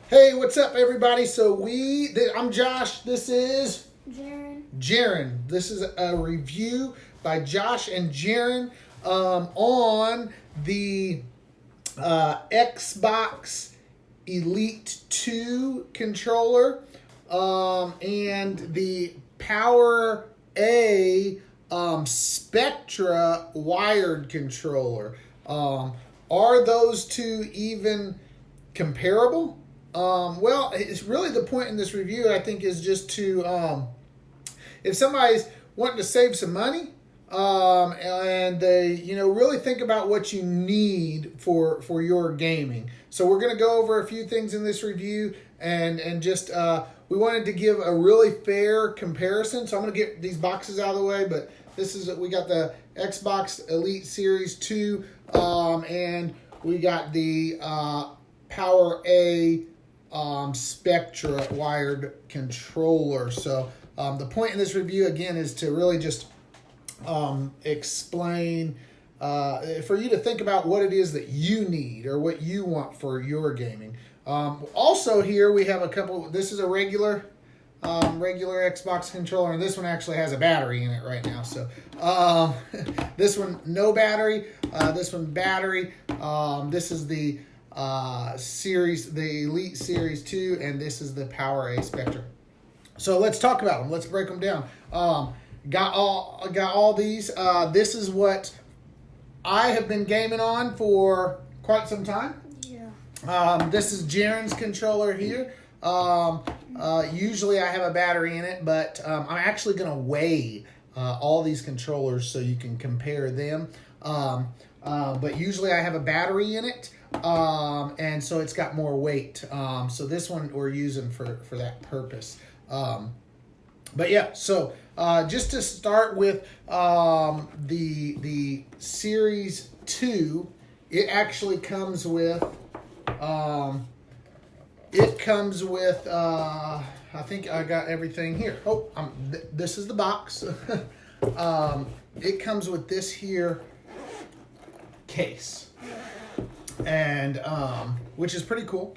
Hey, what's up, everybody? I'm Josh. This is Jaren. This is a review by Josh and Jaren on the Xbox Elite 2 controller and the PowerA Spectra wired controller. Are those two even comparable? Well, it's really the point in this review, I think, is just to, if somebody's wanting to save some money, and they, really think about what you need for your gaming. So we're going to go over a few things in this review, and just, we wanted to give a really fair comparison. So I'm going to get these boxes out of the way, but we got the Xbox Elite Series 2, and we got the, PowerA Spectra wired controller. So the point in this review again is to really just explain for you to think about what it is that you need or what you want for your gaming. Also here we have a couple. This is a regular Xbox controller, and this one actually has a battery in it right now. So this one no battery, this one battery. This is the the Elite Series 2, and this is the PowerA Spectra. So let's talk about them. Let's break them down. Got all these. This is what I have been gaming on for quite some time. Yeah. This is Jaren's controller here. Usually I have a battery in it, but I'm actually going to weigh all these controllers so you can compare them. But usually I have a battery in it, and so it's got more weight. So this one we're using for that purpose. But yeah, so just to start with the Series 2, it actually comes with I think I got everything here. Oh, this is the box. It comes with this here case, and which is pretty cool.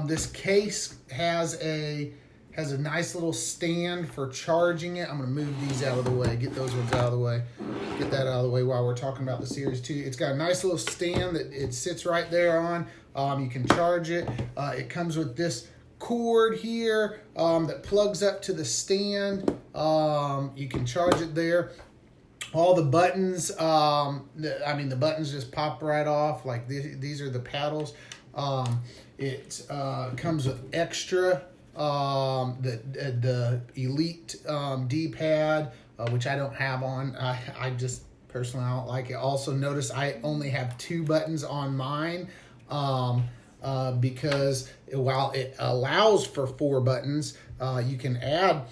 This case has a nice little stand for charging it. I'm going to move these out of the way, get those ones out of the way, get that out of the way while we're talking about the Series 2. It's got a nice little stand that it sits right there on. You can charge it. It comes with this cord here that plugs up to the stand. You can charge it there. All the buttons, the buttons just pop right off. Like these are the paddles. It comes with extra, the Elite D-pad, which I don't have on. I just personally I don't like it. Also notice I only have 2 buttons on mine, because while it allows for 4 buttons, you can have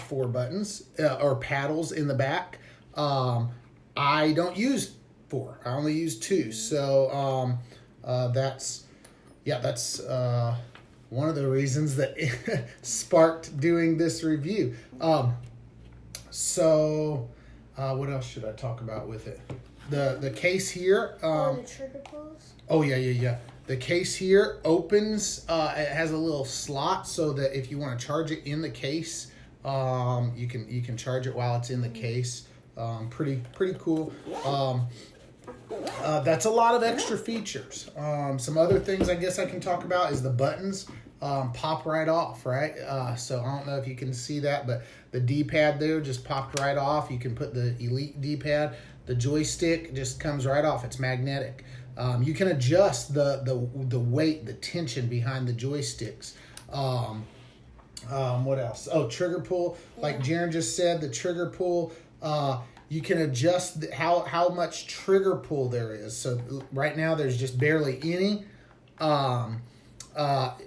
4 buttons or paddles in the back. I don't use 4. I only use 2. So that's one of the reasons that it sparked doing this review. So what else should I talk about with it? The case here. The trigger pulls. Oh yeah. The case here opens. It has a little slot so that if you want to charge it in the case, you can charge it while it's in the case. Pretty cool. That's a lot of extra features. Some other things I guess I can talk about is the buttons pop right off, right? So I don't know if you can see that, but the D-pad there just popped right off. You can put the Elite D-pad. The joystick just comes right off. It's magnetic. You can adjust the weight, the tension behind the joysticks. What else? Oh, trigger pull. Like Jaren just said, the trigger pull. You can adjust how much trigger pull there is. So right now there's just barely any.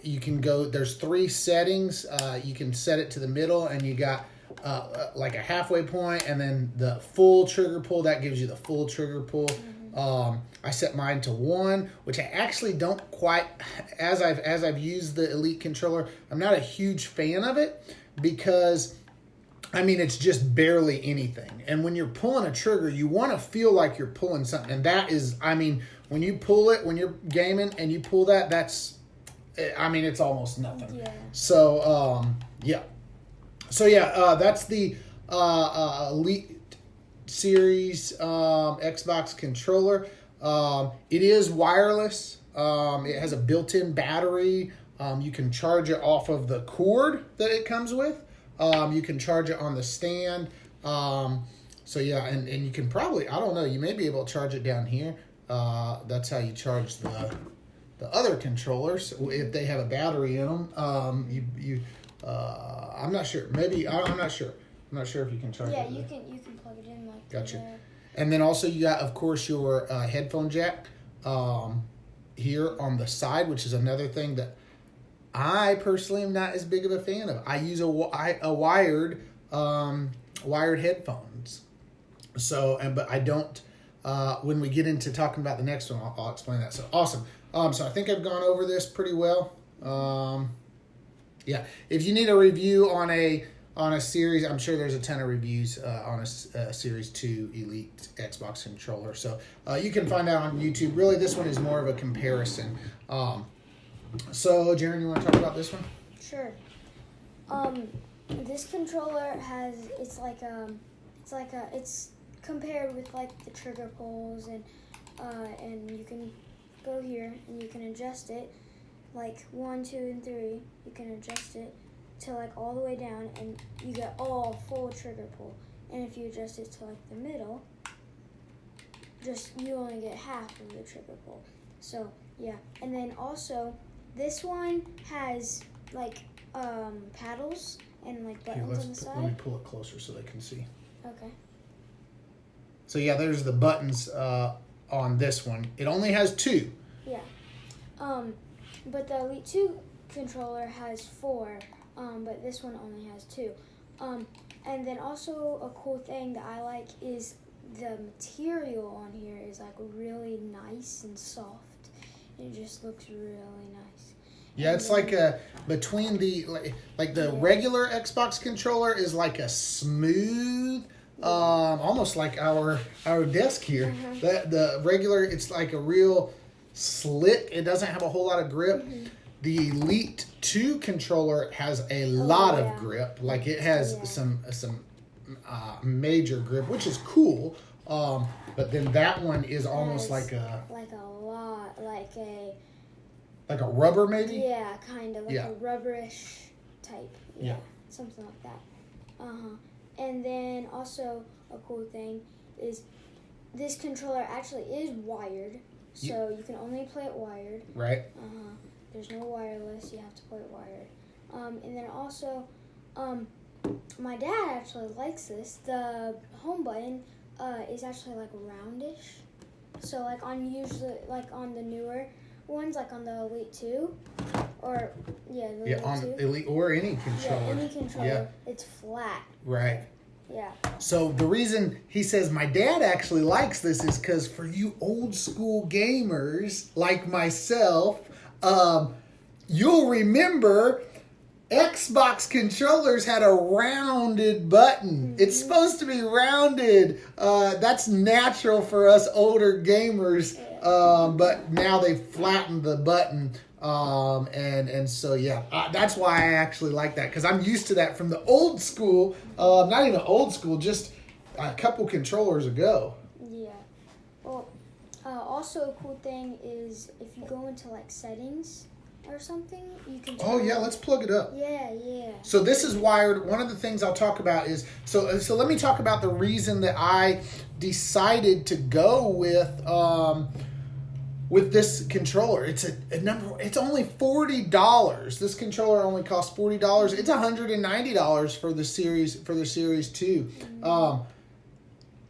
You can go. There's 3 settings. You can set it to the middle, and you got like a halfway point, and then the full trigger pull. That gives you the full trigger pull. I set mine to 1, which I actually don't quite. As I've used the Elite controller, I'm not a huge fan of it because I mean, it's just barely anything. And when you're pulling a trigger, you want to feel like you're pulling something. And that is, I mean, when you pull it, when you're gaming and you pull that, it's almost nothing. Yeah. So, yeah. So, yeah, that's the Elite Series Xbox controller. It is wireless. It has a built-in battery. You can charge it off of the cord that it comes with. You can charge it on the stand. So yeah, and you can probably, I don't know, you may be able to charge it down here. That's how you charge the other controllers if they have a battery in them. I'm not sure. Maybe I'm not sure. I'm not sure if you can charge it. Yeah, you can plug it in like. Gotcha. And then also you got, of course, your headphone jack here on the side, which is another thing that I personally am not as big of a fan of. I use a wired headphones. So, but I don't. When we get into talking about the next one, I'll explain that. So awesome. So I think I've gone over this pretty well. Yeah. If you need a review on a series, I'm sure there's a ton of reviews on a Series 2 Elite Xbox controller. So you can find out on YouTube. Really, this one is more of a comparison. So, Jaren, you want to talk about this one? Sure. This controller it's compared with like the trigger pulls and you can go here and you can adjust it like 1, 2, and 3. You can adjust it to like all the way down and you get all full trigger pull. And if you adjust it to like the middle, you only get half of the trigger pull. So yeah, and then also this one has like paddles and like buttons on the side. Let me pull it closer so they can see. Okay. So yeah, there's the buttons on this one. It only has 2. Yeah. But the Elite 2 controller has 4. But this one only has 2. And then also a cool thing that I like is the material on here is like really nice and soft. It just looks really nice. Yeah, it's like between the like the regular Xbox controller is like a smooth, almost like our desk here. The regular, it's like a real slick. It doesn't have a whole lot of grip. The Elite 2 controller has a lot of grip. Like it has some major grip, which is cool. But then that one is almost like a rubber, maybe. Yeah, kind of like a rubberish type. Yeah, something like that. And then also a cool thing is this controller actually is wired, so you can only play it wired. Right. There's no wireless. You have to play it wired. And then also, my dad actually likes this. The home button is actually like roundish. So like on the newer ones, like on the Elite 2, or Elite on 2. Elite or any controller. Yeah, any controller. It's flat. Right. Yeah. So the reason he says my dad actually likes this is because for you old school gamers like myself, you'll remember Xbox controllers had a rounded button. It's supposed to be rounded. That's natural for us older gamers. But now they've flattened the button. And so, yeah, that's why I actually like that. Because I'm used to that from the old school. Not even old school, just a couple controllers ago. Yeah. Well, also a cool thing is if you go into like settings or something, you can. Oh yeah, let's plug it up. Yeah. So this is wired. One of the things I'll talk about is so let me talk about the reason that I decided to go with this controller. It's it's only $40. This controller only costs $40. It's $190 for the Series 2.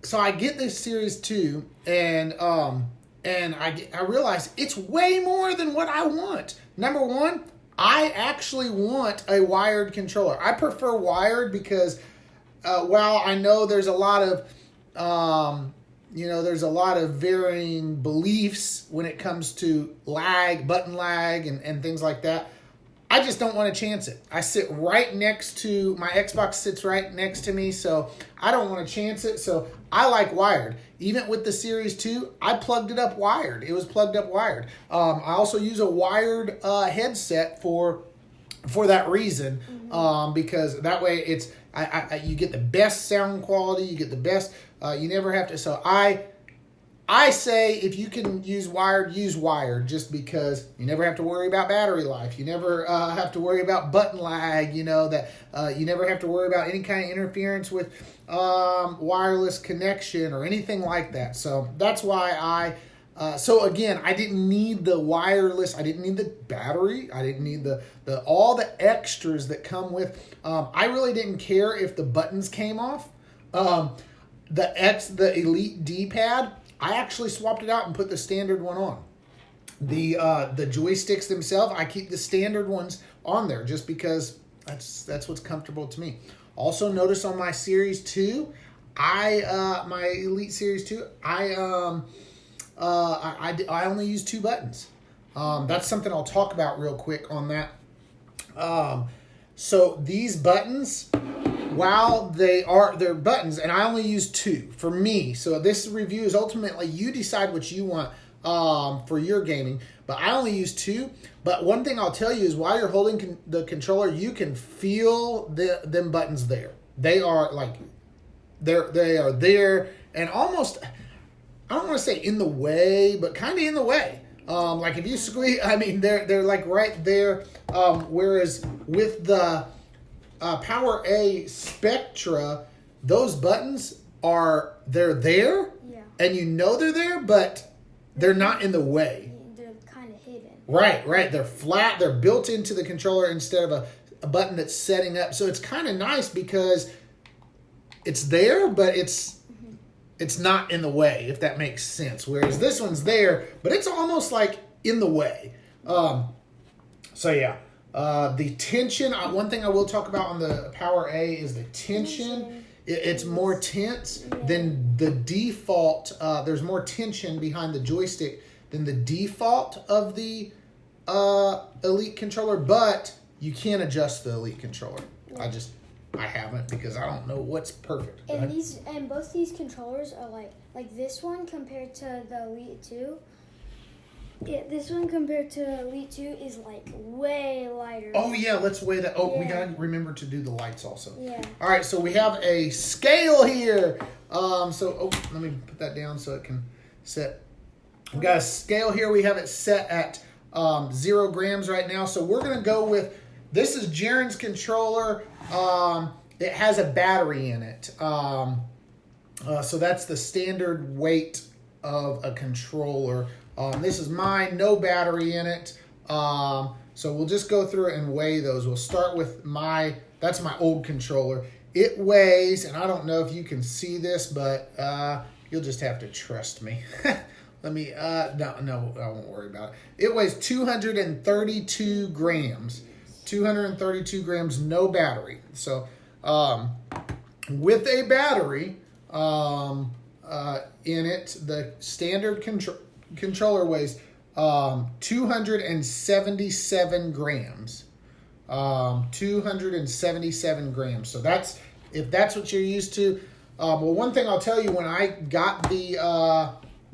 So I get this Series 2 and I realize it's way more than what I want. Number one, I actually want a wired controller. I prefer wired because while I know there's a lot of there's a lot of varying beliefs when it comes to lag, button lag, and things like that. I just don't want to chance it. I sit right next to, my Xbox sits right next to me, so I don't want to chance it. So I like wired. Even with the Series 2, I plugged it up wired. It was plugged up wired. I also use a wired headset for that reason, because that way it's you get the best sound quality, you get the best. You never have to. So I say if you can use wired, just because you never have to worry about battery life. You never have to worry about button lag. You know that you never have to worry about any kind of interference with wireless connection or anything like that. So that's why so again, I didn't need the wireless. I didn't need the battery. I didn't need the all the extras that come with. I really didn't care if the buttons came off. The Elite D-pad, I actually swapped it out and put the standard one on. The joysticks themselves, I keep the standard ones on there just because that's what's comfortable to me. Also, notice on my Series 2, my Elite Series 2, I only use 2 buttons. That's something I'll talk about real quick on that. So these buttons, while they're buttons, and I only use 2 for me. So this review is ultimately you decide what you want for your gaming, but I only use 2. But one thing I'll tell you is while you're holding the controller, you can feel them buttons there. They are like they are there, and almost, I don't want to say in the way, but kind of in the way. Like if you squeeze, I mean, they're like right there. Whereas with the PowerA Spectra, those buttons they're there, and you know they're there, but they're not in the way. They're kind of hidden. Right. They're flat. They're built into the controller instead of a button that's setting up. So it's kind of nice because it's there, but it's not in the way, if that makes sense. Whereas this one's there, but it's almost like in the way. So yeah, the tension. One thing I will talk about on the PowerA is the tension. It's more tense than the default. There's more tension behind the joystick than the default of the Elite controller, but you can adjust the Elite controller. I haven't because I don't know what's perfect. And both these controllers are like this one compared to the Elite 2. Yeah, this one compared to Elite 2 is like way lighter. Oh yeah, let's weigh that. Oh, we gotta remember to do the lights also. Yeah. All right, so we have a scale here. Let me put that down so it can set. We got a scale here. We have it set at 0 grams right now. So we're gonna go with. This is Jaren's controller. It has a battery in it. So that's the standard weight of a controller. This is mine, no battery in it. So we'll just go through it and weigh those. We'll start with that's my old controller. It weighs, and I don't know if you can see this, but you'll just have to trust me. Let me, no, I won't worry about it. It weighs 232 grams. 232 grams, no battery. So with a battery in it, the standard controller weighs 277 grams. 277 grams. So if that's what you're used to. Well, one thing I'll tell you, when I got the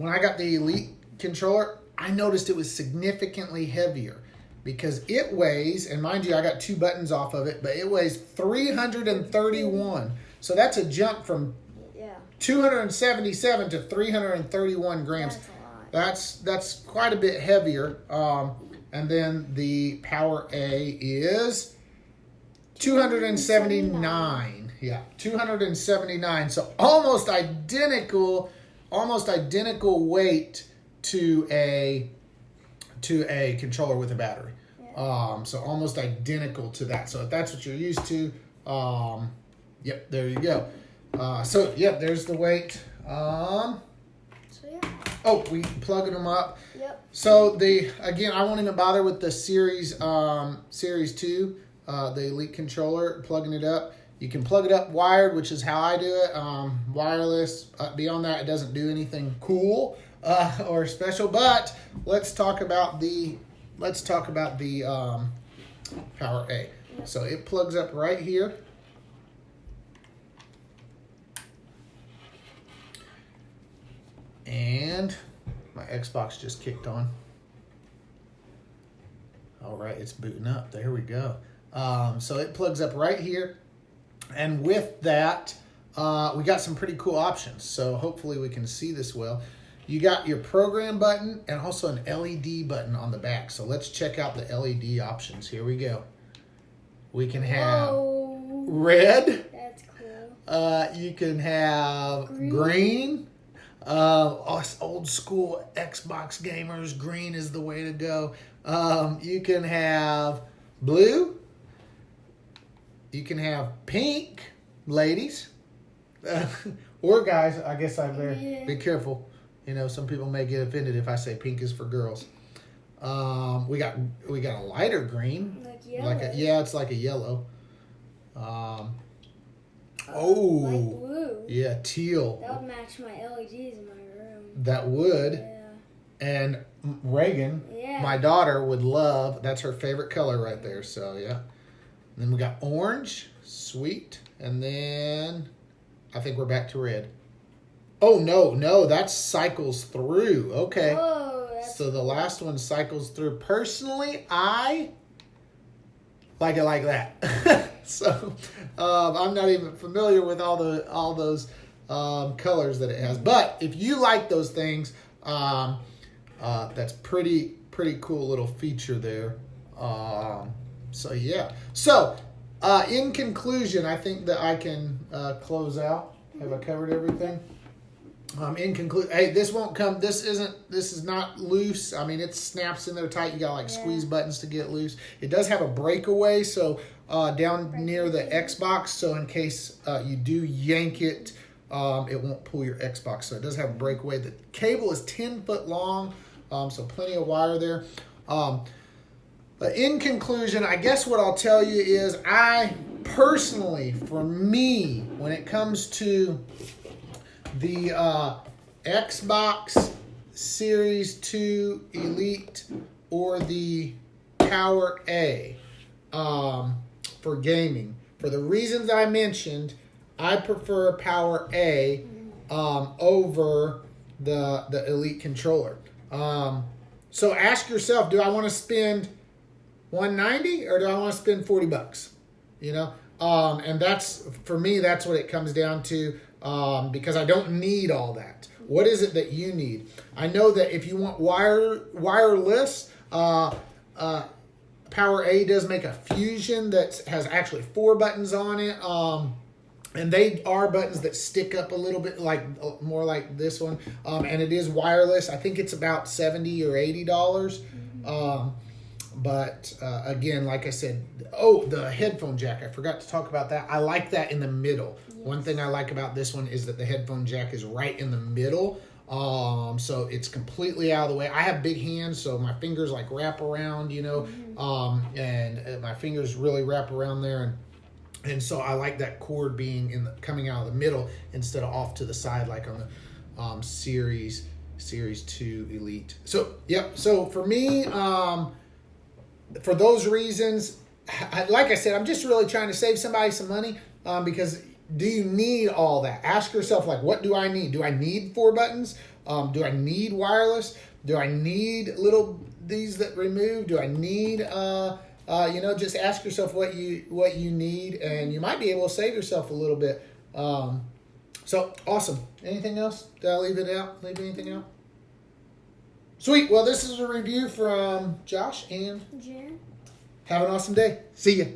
Elite controller, I noticed it was significantly heavier. Because it weighs, and mind you, I got 2 buttons off of it, but it weighs 331. So that's a jump from 277 to 331 grams. That's a lot. That's quite a bit heavier. And then the PowerA is 279. Yeah, 279. So almost identical weight to a controller with a battery. So almost identical to that. So if that's what you're used to, yep, there you go. There's the weight. We plugging them up. Yep. So again, I won't even bother with the Series 2, the Elite controller, plugging it up. You can plug it up wired, which is how I do it. Wireless. Beyond that, it doesn't do anything cool or special. But let's talk about the PowerA. Yep. So it plugs up right here. And my Xbox just kicked on. All right, it's booting up. There we go. So it plugs up right here. And with that, we got some pretty cool options. So hopefully we can see this well. You got your program button and also an LED button on the back. So let's check out the LED options. Here we go. We can have red. That's cool. You can have green. Us old school Xbox gamers, green is the way to go. You can have blue. You can have pink, ladies. Or guys, I guess I better be careful. You know, some people may get offended if I say pink is for girls. We got a lighter green. Like yellow. It's like a yellow. Like blue. Yeah, teal. That would match my LEDs in my room. That would. Yeah. And Reagan, my daughter, would love. That's her favorite color right there. So yeah. And then we got orange, sweet, and then I think we're back to red. Oh no, that cycles through. Okay. Oh, So the last one cycles through. Personally, I like it like that. So I'm not even familiar with all those colors that it has. But if you like those things, that's pretty cool little feature there. So yeah. So in conclusion, I think that I can close out. Have I covered everything? In conclusion, hey, this won't come. This is not loose. I mean, it snaps in there tight. You got squeeze buttons to get loose. It does have a breakaway, so down near the Xbox. So in case you do yank it, it won't pull your Xbox. So it does have a breakaway. The cable is 10 foot long, so plenty of wire there. But in conclusion, I guess what I'll tell you is I personally, for me, when it comes to the Xbox Series 2 Elite or the PowerA for gaming, for the reasons I mentioned, I prefer PowerA over the Elite controller. So ask yourself, do I want to spend $190 or do I want to spend $40? You know, and that's, for me, that's what it comes down to. Because I don't need all that. What is it that you need? I know that if you want wireless, PowerA does make a Fusion that has actually 4 buttons on it. And they are buttons that stick up a little bit, more like this one. And it is wireless. I think it's about $70 or $80. But again, like I said, the headphone jack. I forgot to talk about that. I like that in the middle. Yes. One thing I like about this one is that the headphone jack is right in the middle. So it's completely out of the way. I have big hands, so my fingers wrap around, you know, and my fingers really wrap around there. And so I like that cord being coming out of the middle instead of off to the side like on the Series 2 Elite. So, yep. So for me, for those reasons, like I said, I'm just really trying to save somebody some money because do you need all that? Ask yourself, what do I need? Do I need 4 buttons? Do I need wireless? Do I need these that remove? Do I need, just ask yourself what you need, and you might be able to save yourself a little bit. So awesome. Anything else? Did I leave anything out? Sweet. Well, this is a review from Josh and Jen. Have an awesome day. See ya.